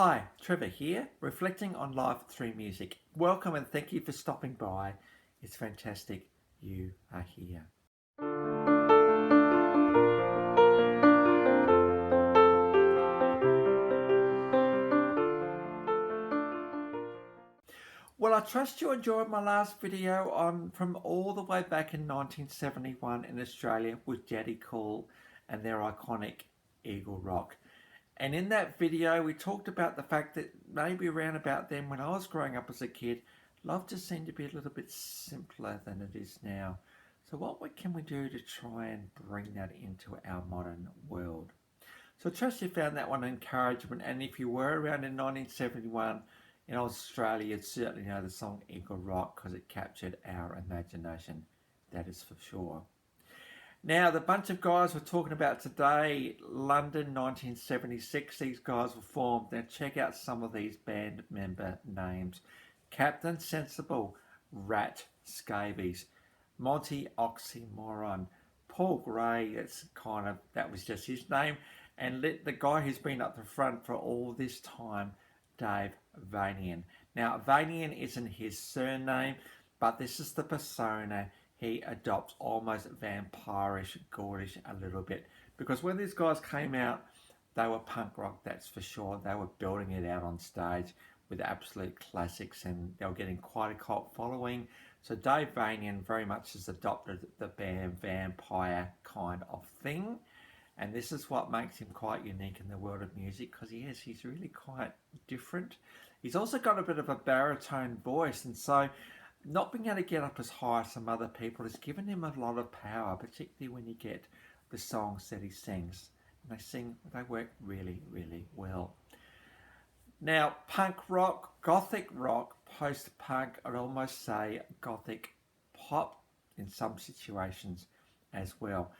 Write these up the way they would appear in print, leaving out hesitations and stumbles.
Hi, Trevor here, reflecting on life through music. Welcome and thank you for stopping by. It's fantastic you are here. Well, I trust you enjoyed my last video on from all the way back in 1971 in Australia with Daddy Cool and their iconic Eagle Rock. And in that video, we talked about the fact that maybe around about then, when I was growing up as a kid, love just seemed to be a little bit simpler than it is now. So what can we do to try and bring that into our modern world? So I trust you found that one encouragement. And if you were around in 1971 in Australia, you'd certainly know the song Eagle Rock because it captured our imagination. That is for sure. Now, the bunch of guys we're talking about today, London 1976, these guys were formed. Now, check out some of these band member names. Captain Sensible, Rat, Scabies, Monty Oxymoron, Paul Gray, that was just his name, and the guy who's been up the front for all this time, Dave Vanian. Now, Vanian isn't his surname, but this is the persona he adopts, almost vampirish, gaudish a little bit. Because when these guys came out, they were punk rock, that's for sure. They were building it out on stage with absolute classics, and they were getting quite a cult following. So Dave Vanian very much has adopted the band vampire kind of thing. And this is what makes him quite unique in the world of music, because he's really quite different. He's also got a bit of a baritone voice, and so not being able to get up as high as some other people has given him a lot of power, particularly when you get the songs that he sings. And they work really, really well. Now, punk rock, gothic rock, post-punk, I'd almost say gothic pop in some situations as well.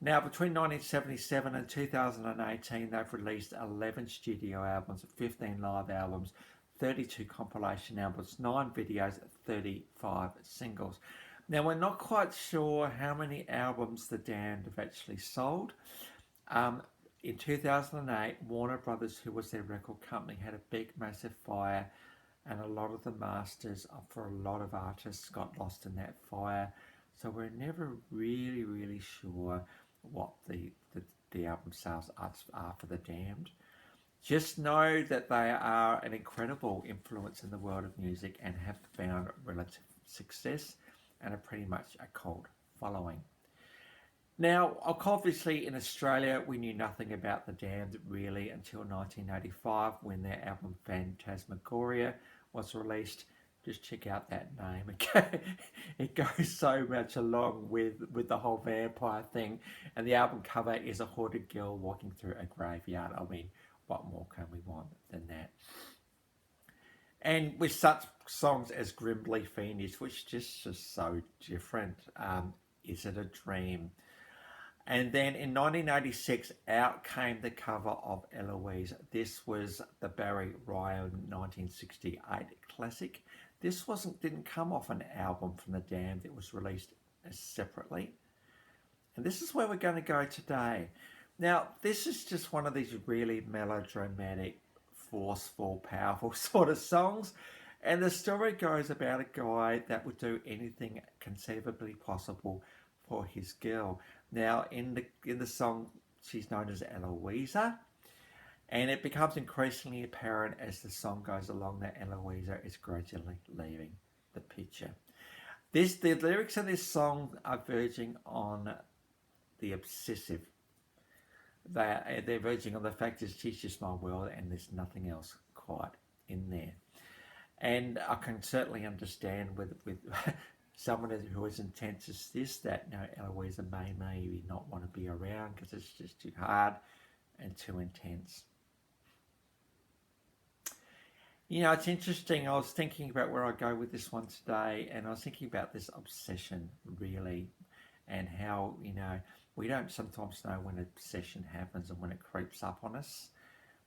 Now, between 1977 and 2018, they've released 11 studio albums, 15 live albums, 32 compilation albums, 9 videos, 35 singles. Now, we're not quite sure how many albums The Damned have actually sold. In 2008, Warner Brothers, who was their record company, had a big, massive fire, and a lot of the masters for a lot of artists got lost in that fire. So we're never really, really sure what the album sales are for The Damned. Just know that they are an incredible influence in the world of music and have found relative success and are pretty much a cult following. Now, obviously in Australia, we knew nothing about The Damned really until 1985 when their album Phantasmagoria was released. Just check out that name. It goes so much along with the whole vampire thing. And the album cover is a hooded girl walking through a graveyard. I mean, what more can we want than that? And with such songs as Grimly Fiendish, which is just so different. Is It a Dream? And then in 1986, out came the cover of Eloise. This was the Barry Ryan 1968 classic. This didn't come off an album from The Damned. It was released separately. And this is where we're going to go today. Now, this is just one of these really melodramatic, forceful, powerful sort of songs. And the story goes about a guy that would do anything conceivably possible for his girl. Now, in the song, she's known as Eloise. And it becomes increasingly apparent as the song goes along that Eloise is gradually leaving the picture. The lyrics of this song are verging on the obsessive. They're verging on the fact that she's just my world and there's nothing else quite in there. And I can certainly understand with someone who is intense as this, that Eloise may maybe not want to be around because it's just too hard and too intense. You know, it's interesting. I was thinking about where I go with this one today, and I was thinking about this obsession, really, and how, we don't sometimes know when obsession happens and when it creeps up on us.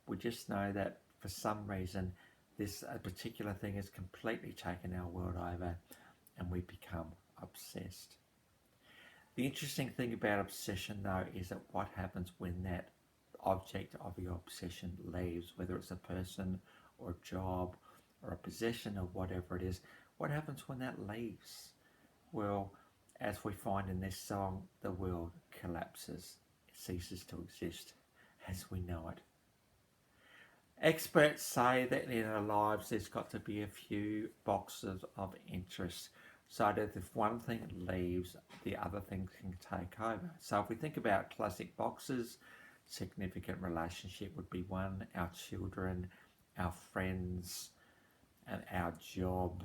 We just know that for some reason, this particular thing has completely taken our world over, and we become obsessed. The interesting thing about obsession, though, is that what happens when that object of your obsession leaves, whether it's a person or a job or a possession or whatever it is, what happens when that leaves? Well, as we find in this song, the world collapses. It ceases to exist as we know it. Experts say that in our lives there's got to be a few boxes of interest so that if one thing leaves, the other things can take over. So if we think about classic boxes, significant relationship would be one, our children, our friends, and our job,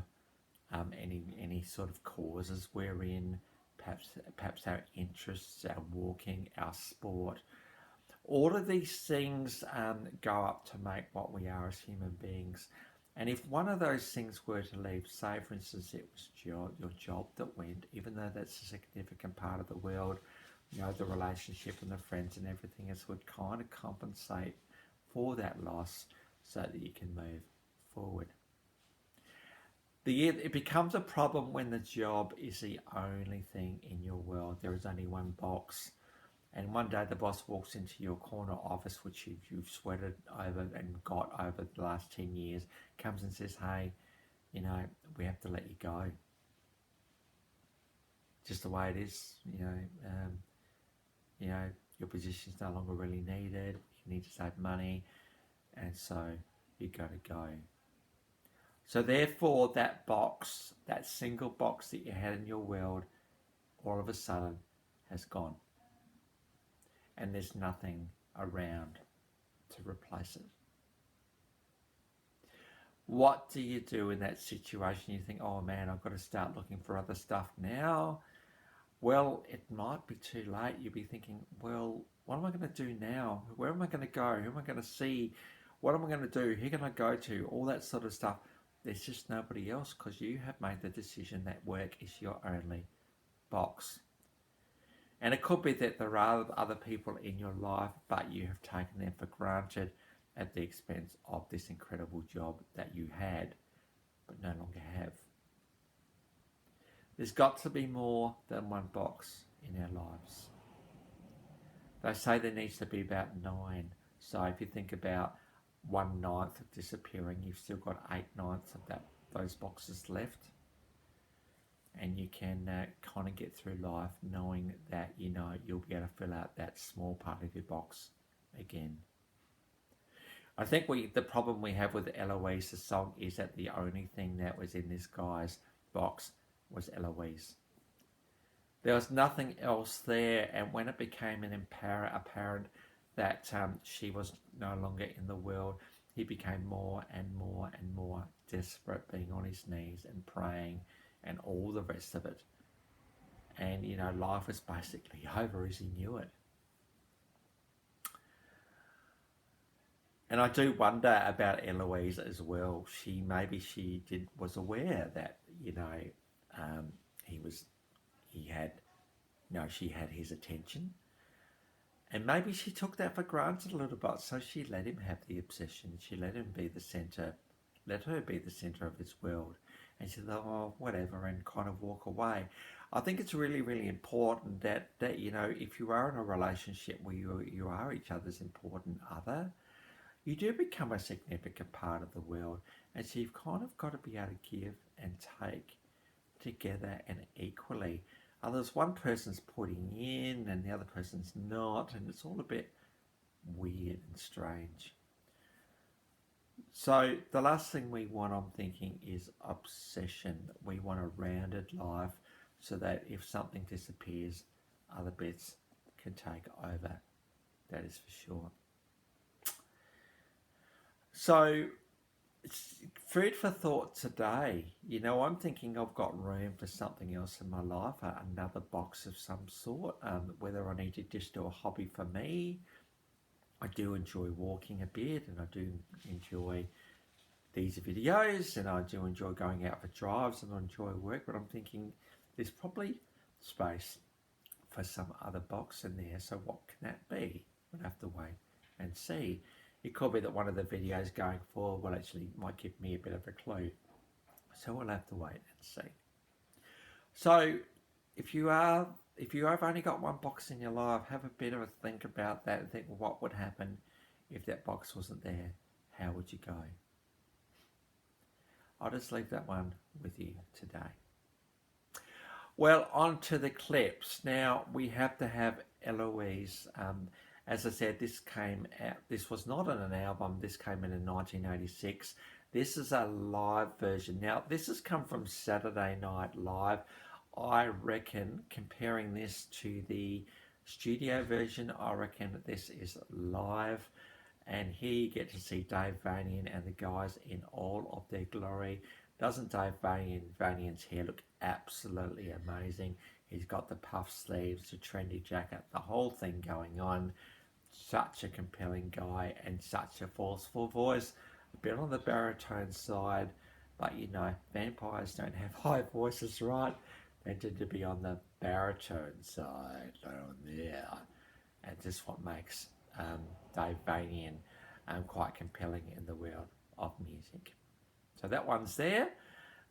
any sort of causes we're in, perhaps our interests, our walking, our sport. All of these things go up to make what we are as human beings. And if one of those things were to leave, say for instance it was your job that went, even though that's a significant part of the world, the relationship and the friends and everything else would kind of compensate for that loss so that you can move forward. It becomes a problem when the job is the only thing in your world. There is only one box. And one day the boss walks into your corner office, which you've sweated over and got over the last 10 years, comes and says, hey, we have to let you go. Just the way it is, your position's no longer really needed. You need to save money. And so you got to go. So therefore that box, that single box that you had in your world, all of a sudden has gone. And there's nothing around to replace it. What do you do in that situation? You think, oh man, I've got to start looking for other stuff now. Well, it might be too late. You'll be thinking, well, what am I going to do now? Where am I going to go? Who am I going to see? What am I going to do? Who can I go to? All that sort of stuff. There's just nobody else because you have made the decision that work is your only box. And it could be that there are other people in your life, but you have taken them for granted at the expense of this incredible job that you had, but no longer have. There's got to be more than one box in our lives. They say there needs to be about 9. So if you think about 1/9 of disappearing, you've still got 8/9 of those boxes left. And you can kind of get through life knowing that you'll be able to fill out that small part of your box again. I think the problem we have with Eloise, the song, is that the only thing that was in this guy's box was Eloise. There was nothing else there, and when it became apparent that she was no longer in the world, he became more and more and more desperate, being on his knees and praying and all the rest of it. And, life was basically over as he knew it. And I do wonder about Eloise as well. She was aware that, she had his attention. And maybe she took that for granted a little bit. So she let him have the obsession. She let her be the center of his world. And she thought, oh, whatever, and kind of walk away. I think it's really, really important that if you are in a relationship where you are each other's important other, you do become a significant part of the world. And so you've kind of got to be able to give and take together and equally. Others, one person's putting in and the other person's not, and it's all a bit weird and strange. So the last thing we want, I'm thinking, is obsession. We want a rounded life so that if something disappears, other bits can take over. That is for sure. So it's food for thought today. I'm thinking I've got room for something else in my life, another box of some sort, whether I need to just do a hobby for me. I do enjoy walking a bit, and I do enjoy these videos, and I do enjoy going out for drives, and I enjoy work, but I'm thinking there's probably space for some other box in there. So what can that be? We'll have to wait and see. It could be that one of the videos going forward might give me a bit of a clue. So we'll have to wait and see. So if you are if you have only got one box in your life, have a bit of a think about that and think, well, what would happen if that box wasn't there? How would you go? I'll just leave that one with you today. Well, on to the clips. Now, we have to have Eloise. As I said, this came out, this was not on an album, this came in 1986. This is a live version. Now, this has come from Saturday Night Live. I reckon, comparing this to the studio version, I reckon this is live. And here you get to see Dave Vanian and the guys in all of their glory. Doesn't Dave Vanian's hair look absolutely amazing? He's got the puff sleeves, the trendy jacket, the whole thing going on. Such a compelling guy and such a forceful voice. A bit on the baritone side, but you know, vampires don't have high voices, right? They tend to be on the baritone side, down there. And just what makes Dave Vanian quite compelling in the world of music. So that one's there.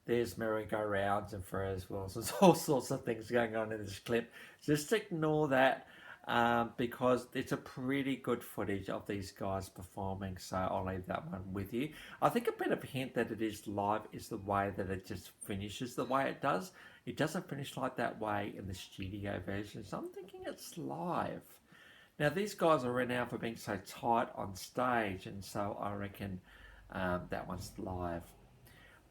There's merry-go-rounds and Ferris wheels. There's all sorts of things going on in this clip. Just ignore that because it's a pretty good footage of these guys performing. So I'll leave that one with you. I think a bit of a hint that it is live is the way that it just finishes the way it does. It doesn't finish like that way in the studio version. So I'm thinking it's live. Now, these guys are renowned for being so tight on stage, and so I reckon that one's live.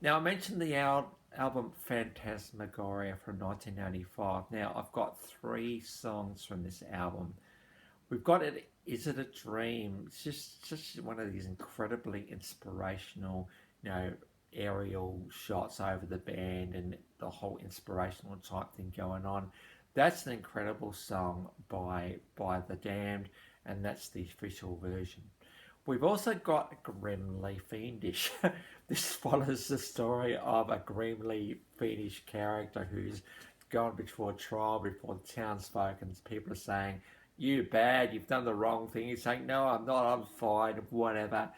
Now, I mentioned the album Phantasmagoria from 1995. Now, I've got 3 songs from this album. We've got it, Is It a Dream? It's just one of these incredibly inspirational, you know, aerial shots over the band and the whole inspirational type thing going on. That's an incredible song by The Damned, and that's the official version. We've also got Grimly Fiendish. This follows the story of a grimly fiendish character who's gone before trial, before the townsfolk, and people are saying, "You bad, you've done the wrong thing." He's saying, "No, I'm not, I'm fine," whatever.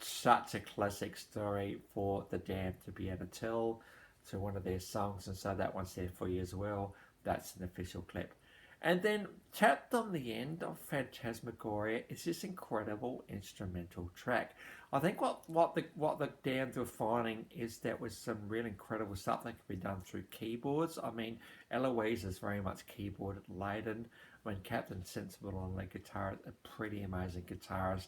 Such a classic story for The Damned to be able to tell to one of their songs, and so that one's there for you as well. That's an official clip. And then tapped on the end of Phantasmagoria is this incredible instrumental track. I think what the Damned were finding is that was some really incredible stuff that could be done through keyboards. I mean, Eloise is very much keyboard laden. When Captain Sensible on the guitar, a pretty amazing guitarist,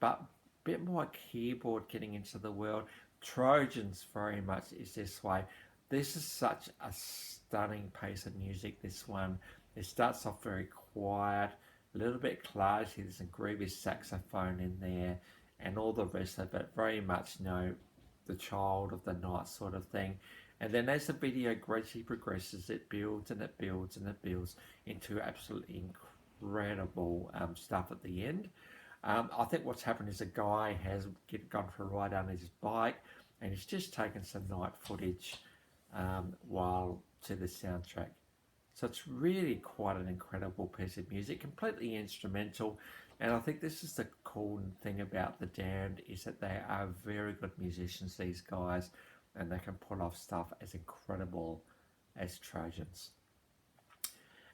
but a bit more keyboard getting into the world. Trojans very much is this way. This is such a stunning piece of music, this one. It starts off very quiet, a little bit classy, there's some groovy saxophone in there, and all the rest of it, very much, you know, the child of the night sort of thing. And then as the video gradually progresses, it builds and it builds and it builds into absolutely incredible stuff at the end. I think what's happened is a guy has gone for a ride on his bike, and he's just taken some night footage while to the soundtrack. So it's really quite an incredible piece of music, completely instrumental. And I think this is the cool thing about The Damned, is that they are very good musicians, these guys, and they can pull off stuff as incredible as Trojans.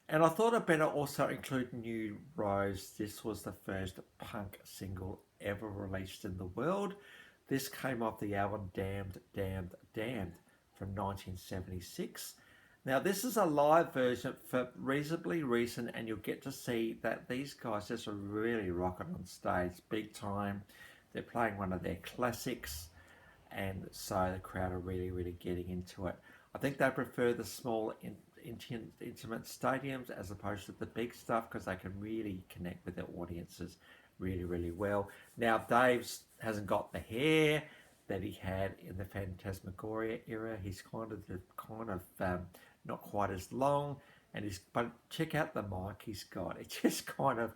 And I thought I'd better also include New Rose. This was the first punk single ever released in the world. This came off the album Damned, Damned, Damned from 1976. Now, this is a live version for reasonably recent, and you'll get to see that these guys just are really rocking on stage big time. They're playing one of their classics, and so the crowd are really, really getting into it. I think they prefer the small, intimate stadiums as opposed to the big stuff because they can really connect with their audiences really, really well. Now, Dave hasn't got the hair that he had in the Phantasmagoria era. He's kind of not quite as long, but check out the mic he's got. It just kind of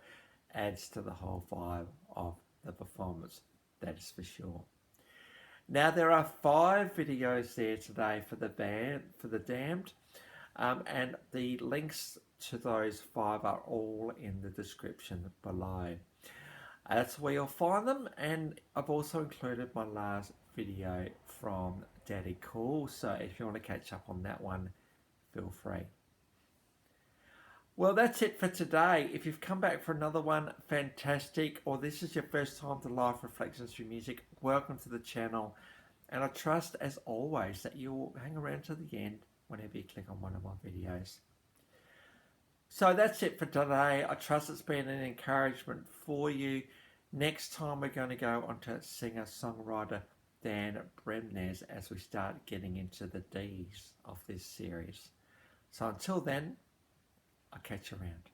adds to the whole vibe of the performance, that is for sure. Now, there are 5 videos there today for the band, for The Damned, and the links to those 5 are all in the description below. That's where you'll find them, and I've also included my last video from Daddy Cool, so if you want to catch up on that one, feel free. Well, that's it for today. If you've come back for another one, fantastic. Or this is your first time to Live Reflections Through Music, welcome to the channel. And I trust, as always, that you'll hang around to the end whenever you click on one of my videos. So that's it for today. I trust it's been an encouragement for you. Next time we're going to go on to singer-songwriter Dan Bremnes as we start getting into the D's of this series. So until then, I'll catch you around.